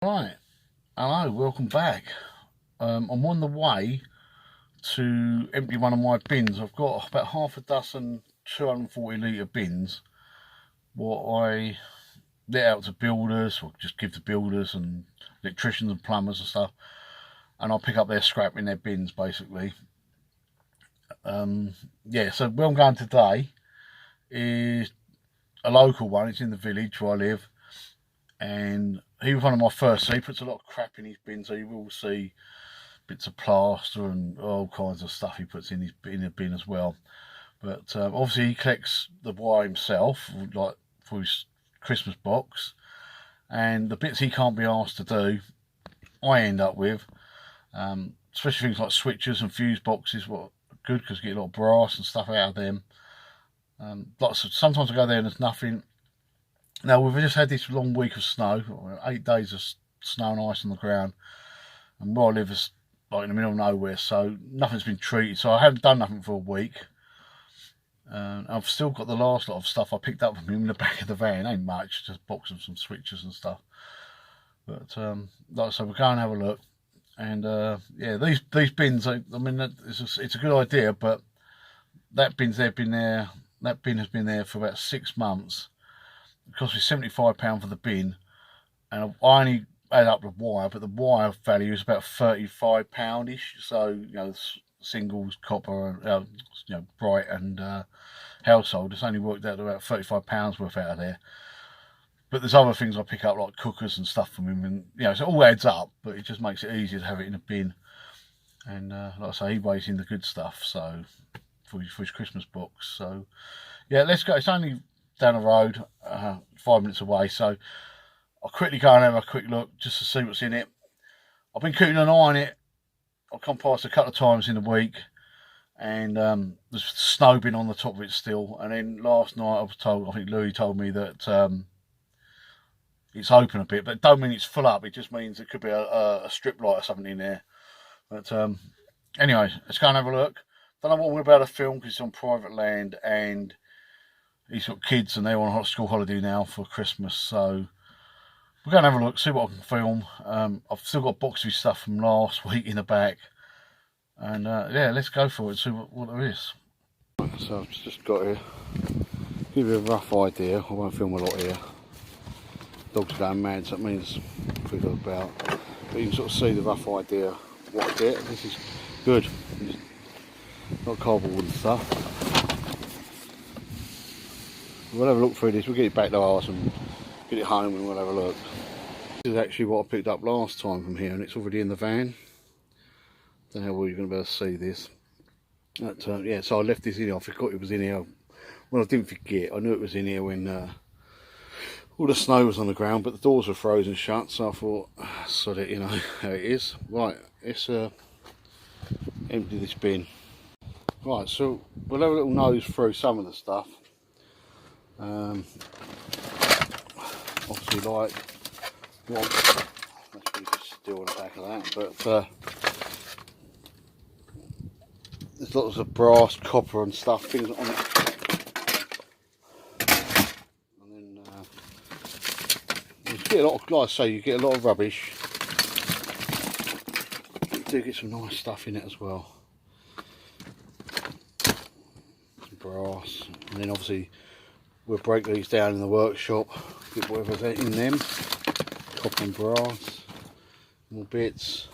Right, hello, welcome back. I'm on the way to empty one of my bins. I've got about half a dozen 240 litre bins, what I let out to builders, or just give to builders and electricians and plumbers and stuff, and I'll pick up their scrap in their bins basically. Yeah, so where I'm going today is a local one. It's in the village where I live, and he was one of my first, so he puts a lot of crap in his bin, so you will see bits of plaster and all kinds of stuff he puts in the bin as well. But obviously he collects the wire himself, like for his Christmas box, and the bits he can't be asked to do, I end up with. Especially things like switches and fuse boxes, what good because you get a lot of brass and stuff out of them. Sometimes I go there and there's nothing. Now we've just had this long week of snow, 8 days of snow and ice on the ground, and where I live is like in the middle of nowhere, so nothing's been treated. So I haven't done nothing for a week. I've still got the last lot of stuff I picked up from him in the back of the van. Ain't much, just a box of some switches and stuff. But like I said, we'll go and have a look. And yeah, these bins, I mean, it's a good idea, but that bin has been there for about 6 months. It cost me £75 for the bin, and I only add up the wire, but the wire value is about £35-ish. So you know, singles, copper, you know, bright and household. It's only worked out to about £35 worth out of there. But there's other things I pick up like cookers and stuff from him, and you know, so it all adds up. But it just makes it easier to have it in a bin. And like I say, he weighs in the good stuff, so for his Christmas box. So yeah, let's go. It's only down the road, 5 minutes away, so I'll quickly go and have a quick look just to see what's in it. I've been keeping an eye on it. I've come past a couple of times in the week, and there's snow been on the top of it still. And then last night I was told, I think Louis told me that it's open a bit, but it don't mean it's full up. It just means it could be a strip light or something in there. But anyway, let's go and have a look. Don't know what we're about to film because it's on private land, and he's got kids and they're on school holiday now for Christmas, so we're going to have a look, see what I can film. I've still got a box of his stuff from last week in the back, and yeah, let's go for it and see what there is. So I've just got here, give you a rough idea. I won't film a lot here. Dogs are going mad, so that means pretty good about. But you can sort of see the rough idea what I get. This is good. Not cardboard and stuff. We'll have a look through this, we'll get it back to ours and get it home and we'll have a look. This is actually what I picked up last time from here, and it's already in the van. Don't know how well you're going to be able to see this. But, yeah, so I left this in here. I forgot it was in here. Well, I didn't forget, I knew it was in here when all the snow was on the ground, but the doors were frozen shut, so I thought, sod it, you know how it is. Right, let's empty this bin. Right, so we'll have a little nose through some of the stuff. Obviously, like what just still on the back of that, but there's lots of brass, copper, and stuff, things on it. And then you get a lot of, like I say, you get a lot of rubbish. You do get some nice stuff in it as well. Some brass, and then obviously we'll break these down in the workshop, get whatever's in them, copper and brass, more bits.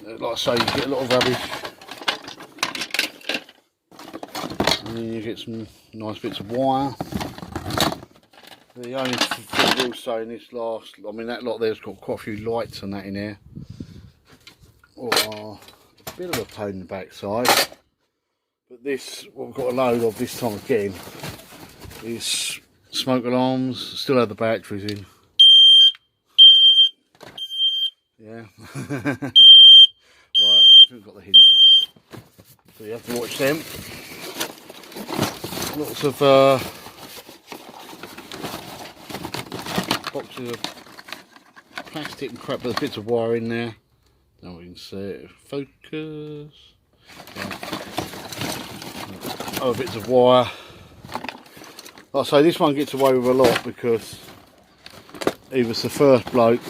Like I say, you get a lot of rubbish, and then you get some nice bits of wire. The only thing I will say in this last, I mean that lot there's got quite a few lights and that in there, or a bit of a pain in the backside. But this, what we've got a load of this time again, is smoke alarms. Still have the batteries in. Yeah. Right, we've got the hint. So you have to watch them. Lots of boxes of plastic and crap, but there's bits of wire in there. Now we can see it. Focus. Yeah. Other bits of wire. Like I say, this one gets away with a lot because he was the first bloke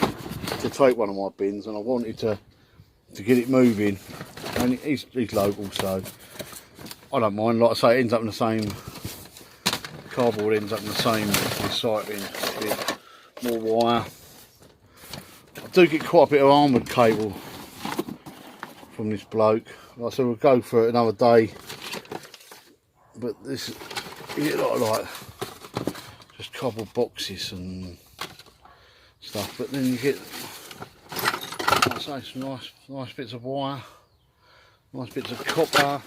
to take one of my bins, and I wanted to get it moving, and he's local, so I don't mind. Like I say, it ends up in the same cardboard, ends up in the same recycling bin. More wire. I do get quite a bit of armoured cable from this bloke. Like I said, we'll go for it another day, but this you get a lot of like just cardboard boxes and stuff, but then you get, like I say, some nice bits of wire, nice bits of copper,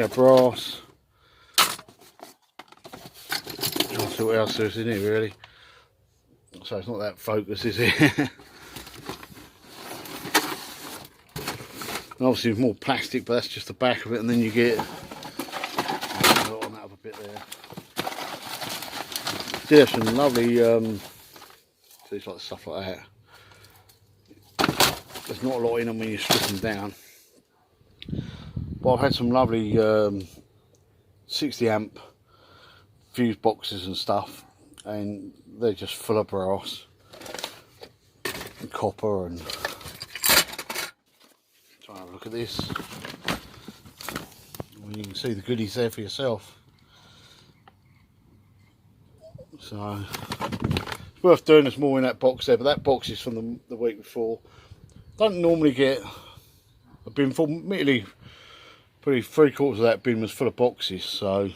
brass. Trying to see what else there's in here really. So it's not that focused, is it? And obviously there's more plastic, but that's just the back of it, and then you get on that other bit there. There's some lovely things like stuff like that. There's not a lot in them when you strip them down, but I've had some lovely 60 amp fuse boxes and stuff, and they're just full of brass and copper. And try and have a look at this. Well, you can see the goodies there for yourself. So it's worth doing. There's more in that box there, but that box is from the week before. Don't normally get a bin full. Admittedly, probably 3/4 of that bin was full of boxes. So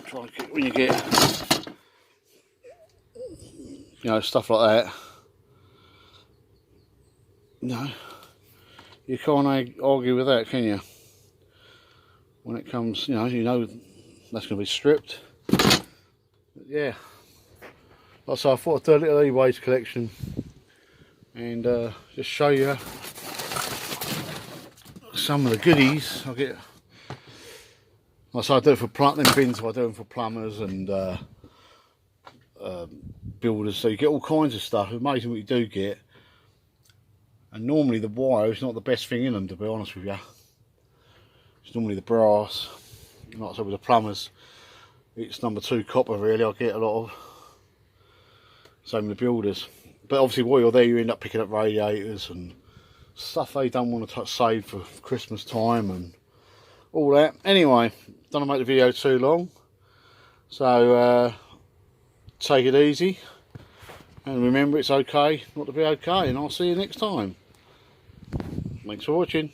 try and get, when you get, you know, stuff like that, no, you can't argue with that, can you? When it comes, you know that's going to be stripped. But yeah, like I say, I thought I'd do a little e-waste collection and just show you some of the goodies I get. Like I say, I do it for them bins, I do them for plumbers and builders, so you get all kinds of stuff. It's amazing what you do get. And normally the wire is not the best thing in them, to be honest with you. It's normally the brass. Like I said, with the plumbers, it's number 2 copper really. I get a lot of. Same with the builders. But obviously while you're there, you end up picking up radiators and stuff they don't want to save for Christmas time and all that. Anyway, don't want to make the video too long. So take it easy. And remember, it's okay not to be okay, and I'll see you next time. Thanks for watching.